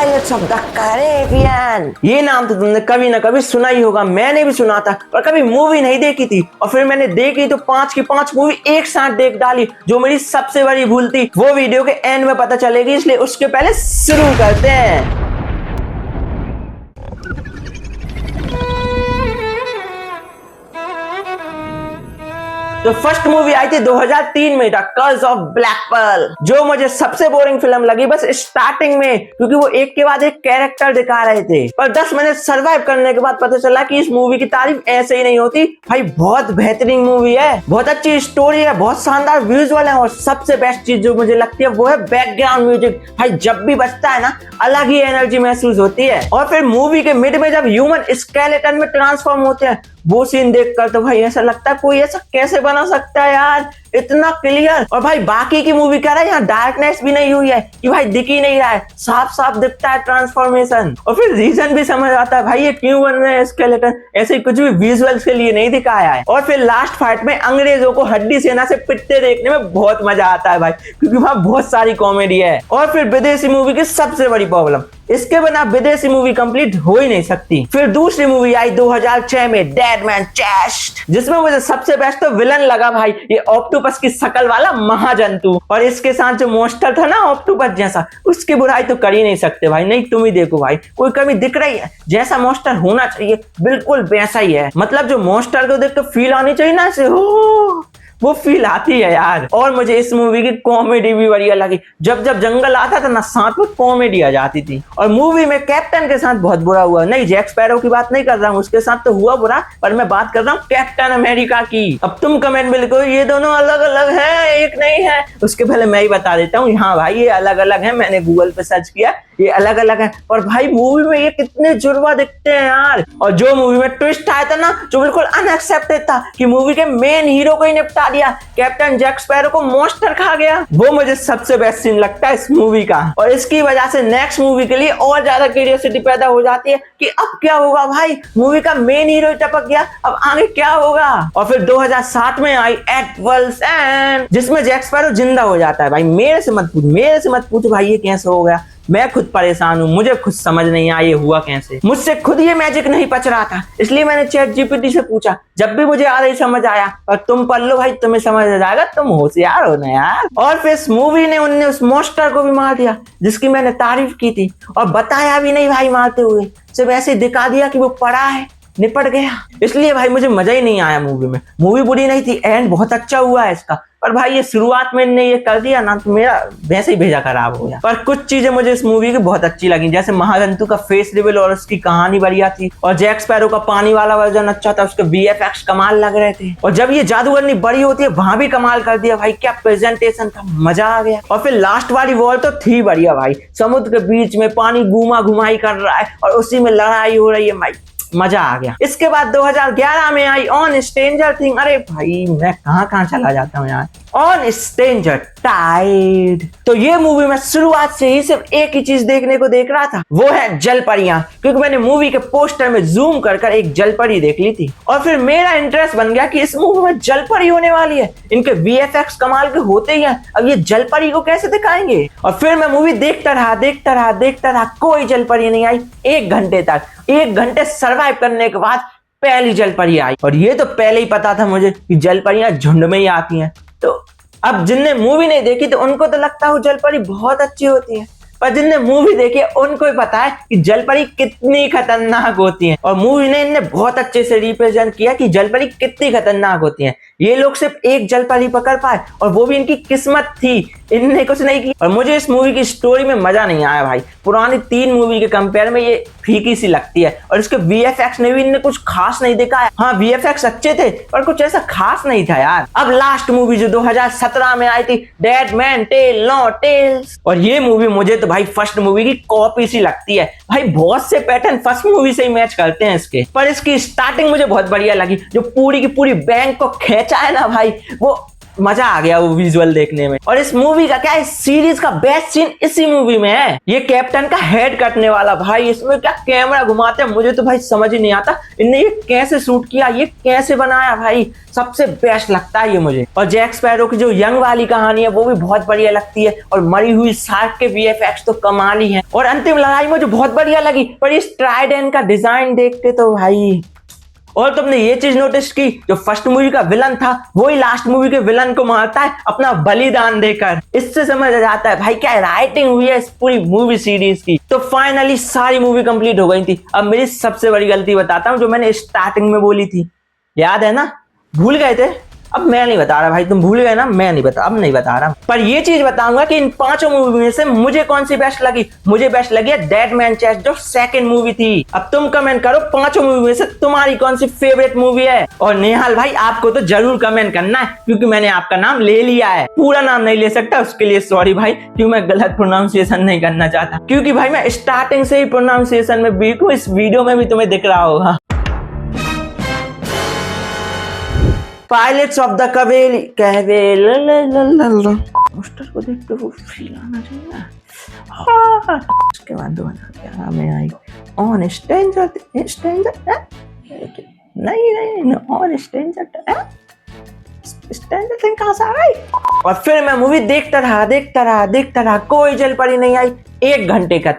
Pirates of the Caribbean. ये नाम तो तुमने कभी ना कभी सुना ही होगा, मैंने भी सुना था पर कभी मूवी नहीं देखी थी। और फिर मैंने देखी तो 5 की 5 मूवी एक साथ देख डाली, जो मेरी सबसे बड़ी भूल थी। वो वीडियो के एंड में पता चलेगी, इसलिए उसके पहले शुरू करते हैं। तो फर्स्ट मूवी आई थी 2003 में, the curse of black pearl, जो मुझे सबसे बोरिंग फिल्म लगी बस स्टार्टिंग में, क्योंकि वो एक के बाद एक कैरेक्टर दिखा रहे थे। पर 10 मिनट सर्वाइव करने के बाद पता चला कि इस मूवी की तारीफ ऐसे ही नहीं होती। भाई बहुत बेहतरीन मूवी है, बहुत अच्छी स्टोरी है, बहुत शानदार विजुअल है, और सबसे बेस्ट चीज जो मुझे लगती है वो है बैकग्राउंड म्यूजिक। भाई जब भी बजता है ना, अलग ही एनर्जी महसूस होती है। और फिर मूवी के मिड में जब ह्यूमन स्केलेटन में ट्रांसफॉर्म होते हैं, वो सीन देखकर तो भाई ऐसा लगता है कोई ऐसा कैसे बना सकता है यार, इतना क्लियर। और भाई बाकी की मूवी कह रहा है यहाँ डार्कनेस भी नहीं हुई है कि भाई दिख ही नहीं रहा है, साफ साफ दिखता है ट्रांसफॉर्मेशन। और फिर रीजन भी समझ आता है भाई ये क्यों बन रहे हैं स्केलेटन, ऐसे कुछ भी विजुअल्स के लिए नहीं दिखाया है। और फिर लास्ट फाइट में अंग्रेजों को हड्डी सेना से पिटते देखने में बहुत मजा आता है भाई, क्योंकि वहां बहुत सारी कॉमेडी है। और फिर विदेशी मूवी की सबसे बड़ी प्रॉब्लम, इसके बिना विदेशी मूवी कंप्लीट हो ही नहीं सकती। फिर दूसरी मूवी आई 2006 में, डेड मैन चेस्ट, जिसमें मुझे सबसे बेस्ट तो विलन लगा भाई ये ऑक्टोपस की शकल वाला महाजंतु। और इसके साथ जो मॉन्स्टर था ना ऑक्टोपस जैसा, उसकी बुराई तो कर ही नहीं सकते भाई। नहीं तुम ही देखो भाई, कोई कमी दिख रही है? जैसा मॉन्स्टर होना चाहिए बिल्कुल वैसा ही है। मतलब जो मॉन्स्टर को देख कर फील आनी चाहिए ना ऐसे, वो फील आती है यार। और मुझे इस मूवी की कॉमेडी भी बढ़िया लगी, जब जब जंगल आता था ना साथ में कॉमेडी आ जाती थी। और मूवी में कैप्टन के साथ बहुत बुरा हुआ, नहीं जैक स्पैरो की बात नहीं कर रहा हूँ, उसके साथ तो हुआ बुरा, पर मैं बात कर रहा हूँ कैप्टन अमेरिका की। अब तुम कमेंट में लिखो ये दोनों अलग अलग है, एक नहीं है, उसके पहले मैं ही बता देता हूँ, हाँ भाई ये अलग अलग है, मैंने गूगल पे सर्च किया, ये अलग अलग है। और भाई मूवी में ये कितने जुड़वा दिखते हैं यार। और जो मूवी में ट्विस्ट आया था ना, जो बिल्कुल अनएक्सेप्टेड था, कि मूवी के मेन हीरो को ही निपटा दिया, कैप्टन जैक स्पैरो को मॉन्स्टर खा गया, वो मुझे सबसे बेस्ट सीन लगता है इस मूवी का। और इसकी वजह से नेक्स्ट मूवी के लिए और ज्यादा क्यूरियोसिटी पैदा हो जाती है कि अब क्या होगा भाई, मूवी का मेन हीरो टपक गया, अब आगे क्या होगा। और फिर 2007 में आई एट वर्ल्ड्स एंड, जिसमें जैक स्पैरो जिंदा हो जाता है। भाई मेरे से मत पूछ भाई ये कैसे हो गया, मैं खुद परेशान हूँ, मुझे खुद समझ नहीं आया ये हुआ कैसे। मुझसे खुद ये मैजिक नहीं पच रहा था, इसलिए मैंने चैट जीपीटी से पूछा, जब भी मुझे आधा ही समझ आया। और तुम पढ़ लो भाई, तुम्हें समझ आ जाएगा, तुम होशियार हो ना यार। और फिर इस मूवी ने उनने उस मॉन्स्टर को भी मार दिया जिसकी मैंने तारीफ की थी, और बताया भी नहीं भाई मारते हुए, सिर्फ ऐसे दिखा दिया कि वो पड़ा है, निपट गया। इसलिए भाई मुझे मजा ही नहीं आया मूवी में। मूवी बुरी नहीं थी, एंड बहुत अच्छा हुआ है इसका, पर भाई ये शुरुआत में इन्हें ये कर दिया ना तो मेरा वैसे ही भेजा खराब हो गया। पर कुछ चीजें मुझे इस मूवी की बहुत अच्छी लगी, जैसे महाजंतु का फेस रिवील और उसकी कहानी बढ़िया थी, और जैक स्पैरो का पानी वाला वर्जन अच्छा था, उसके VFX कमाल लग रहे थे। और जब ये जादूगरनी बड़ी होती है वहां भी कमाल कर दिया भाई, क्या प्रेजेंटेशन था, मजा आ गया। और फिर लास्ट वाली वॉर तो थी बढ़िया भाई, समुद्र के बीच में पानी घुमा घुमाई कर रहा है और उसी में लड़ाई हो रही है भाई, मजा आ गया। इसके बाद 2011 में आई ऑन स्ट्रेंजर थिंग। अरे भाई मैं कहां चला जाता हूँ यार, ऑन स्ट्रेंजर टाइड। तो ये मूवी में शुरुआत से ही सिर्फ एक ही चीज देखने को देख रहा था, वो है जलपरियां, क्योंकि मैंने मूवी के पोस्टर में जूम कर एक जलपरी देख ली थी। और फिर मेरा इंटरेस्ट बन गया कि इस मूवी में जलपरी होने वाली है, इनके VFX कमाल के होते ही हैं, अब ये जलपरी को कैसे दिखाएंगे। और फिर मैं मूवी देखता रहा, कोई जलपरी नहीं आई। 1 घंटे तक, 1 घंटे सर्वाइव करने के बाद पहली जलपरी आई। और ये तो पहले ही पता था मुझे कि जलपरियां झुंड में ही आती हैं, तो अब जिनने मूवी नहीं देखी तो उनको तो लगता है जलपरी बहुत अच्छी होती है, पर जिनने मूवी देखी है उनको ही पता है कि जलपरी कितनी खतरनाक होती है। और मूवी ने इन्हें बहुत अच्छे से रिप्रेजेंट किया कि जलपरी कितनी खतरनाक होती है। ये लोग सिर्फ एक जलपरी पकड़ पाए, और वो भी इनकी किस्मत थी, इनने कुछ नहीं की। और मुझे इस मूवी की स्टोरी में मजा नहीं आया भाई, पुरानी 3 मूवी के कंपेयर में ये फीकी सी लगती है। और इसके VFX ने भी इनने कुछ खास नहीं दिखाया। हाँ VFX अच्छे थे पर कुछ ऐसा खास नहीं था यार। अब लास्ट मूवी जो 2017 में आई थी, dead man tell no tales, और ये मूवी मुझे तो भाई फर्स्ट मूवी की कॉपी सी लगती है। भाई बहुत से पैटर्न फर्स्ट मूवी से ही मैच करते हैं इसके, पर इसकी स्टार्टिंग मुझे बहुत बढ़िया लगी, जो पूरी की पूरी बैंक को खेचा है ना भाई, वो मजा आ गया वो विजुअल देखने में। और इस मूवी का क्या, इस सीरीज का बेस्ट सीन इसी मूवी में है, ये कैप्टन का हेड कटने वाला। भाई इसमें क्या कैमरा घुमाते हैं, मुझे तो भाई समझ ही नहीं आता इनने ये कैसे शूट किया, ये कैसे बनाया। भाई सबसे बेस्ट लगता है ये मुझे। और जैक स्पैरो की जो यंग वाली कहानी है वो भी बहुत बढ़िया लगती है। और मरी हुई शार्क के वीएफएक्स तो कमाल ही है। और अंतिम लड़ाई मुझे बहुत बढ़िया लगी, पर इस ट्राइडेंट का डिजाइन देख के तो भाई। और तुमने ये चीज नोटिस की, जो फर्स्ट मूवी का विलन था वही लास्ट मूवी के विलन को मारता है अपना बलिदान देकर। इससे समझ आ जाता है भाई क्या राइटिंग हुई है इस पूरी मूवी सीरीज की। तो फाइनली सारी मूवी कंप्लीट हो गई थी। अब मेरी सबसे बड़ी गलती बताता हूँ, जो मैंने स्टार्टिंग में बोली थी, याद है ना, भूल गए थे। अब मैं नहीं बता रहा भाई, तुम भूल गए ना, मैं नहीं बता, अब नहीं बता रहा। पर ये चीज बताऊंगा कि इन पांचों मूवी में से मुझे कौन सी बेस्ट लगी। मुझे बेस्ट लगी है डेड मैन चेस्ट, जो सेकंड मूवी थी। अब तुम कमेंट करो पांचों मूवी में से तुम्हारी कौन सी फेवरेट मूवी है। और नेहाल भाई आपको तो जरूर कमेंट करना है, क्योंकि मैंने आपका नाम ले लिया है। पूरा नाम नहीं ले सकता, उसके लिए सॉरी भाई, क्योंकि मैं गलत प्रोनाउंसिएशन नहीं करना चाहता, क्योंकि भाई मैं स्टार्टिंग से ही प्रोनाउंसिएशन में वीक हूँ। इस वीडियो में भी तुम्हें दिख रहा होगा। Pilots of the Kavali poster को देख के वो फील आना चाहिए ना। उसके बाद 2011 में आई ऑन स्ट्रेंजर नहीं ऑन स्ट्रेंजर थिंग कहाँ से आ गई। और फिर मैं मूवी देखता रहा, कोई जल पड़ी नहीं आई। 1 घंटे का